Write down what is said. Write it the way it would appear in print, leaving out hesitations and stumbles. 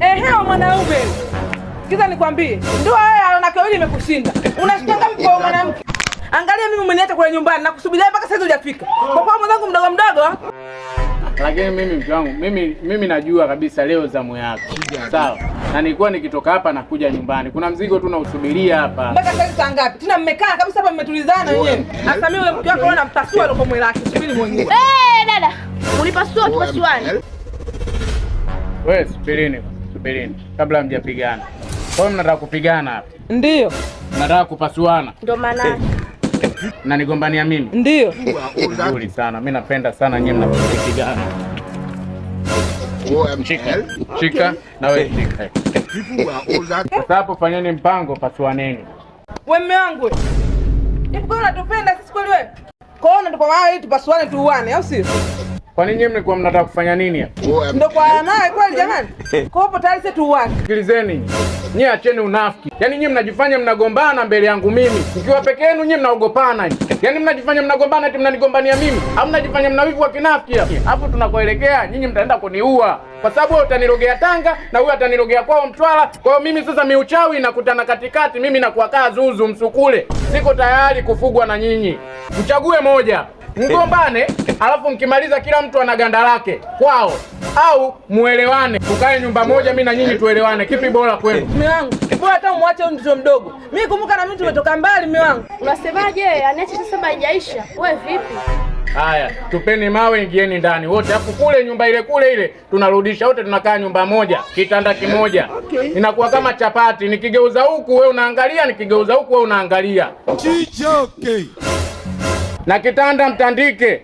Ehe, mwanaume. Kiza nikwambie, ndio wewe wanawake wawili imekushinda. Unashitanga kwa mwanamke. Angalia mimi umeniacha kule nyumbani na kusubiria mpaka sasa hujafika. Kwa kuwa mwanangu mdogo mdogo. Lakini mimi mke wangu, mimi najua kabisa leo zamu yako. Sawa. Na nilikuwa nikitoka hapa na kuja nyumbani. Kuna mzigo tu nausubiria hapa. Mpaka sasa saa ngapi? Tena mmekaa kabisa hapa mmetulizana wenyewe. Sasa mimi yule mke wako naona mpasua loko mwili wake. Subiri mwenyewe. Dada. Ulipasua tupasuane. Wewe subirini. Kabla mjapigana. Kwa hiyo mnataka kupigana hapa? Ndio. Mnataka kupasuana? Ndio maana. Na nigombania mimi? Ndio. Nzuri sana. Mimi napenda sana nyinyi mnapopigana. Shika na wewe shika. Sasa hapo fanyeni mpango, pasuaneni. Wewe mume wangu. Hivi kwa unatupenda sisi kweli wewe? Kwa hiyo ndio kwa ili tupasuane tuuane, au sio? Kwa nini nyinyi mlikuwa mnataka kufanya nini hapa? Ndio kwa naye kweli jamani. Kwa hiyo tayari sisi tuuane. Sikilizeni. Nyinyi acheni unafiki. Yaani nyinyi mnajifanya mnagombana mbele yangu mimi. Mkiwa peke yenu nyinyi mnaogopana. Yaani mnajifanya mnagombana eti mnanigombania mimi. Au mnajifanya mna wivu wa kinafiki hapa. Alafu tunakoelekea nyinyi mtaenda kuniua. Kwa sababu wewe utanirogea Tanga na huyu atanirogea kwao Mtwara. Kwa hiyo mimi sasa miuchawi nakutana katikati, mimi nakuwa kaa zuzu msukule. Siko tayari kufugwa na nyinyi. Mchague moja. Mgombane, alafu mkimaliza kila mtu ana ganda lake kwao, au muelewane, tukae nyumba moja mimi na nyinyi tuelewane. Kipi bora kwenu? Mume wangu, bora hata umwache huyu mtoto mdogo. Mimi kumbuka na mimi tumetoka mbali mume wangu. Unasemaje? Aniache sasa haijaisha. Wewe vipi? Haya, tupeni mawe, ingieni ndani wote. Hapo kule nyumba ile tunarudisha wote, tunakaa nyumba moja, kitanda kimoja. Okay. Inakuwa kama chapati, nikigeuza huku wewe unaangalia, nikigeuza huku wewe unaangalia. Okay. Na kitanda mtandike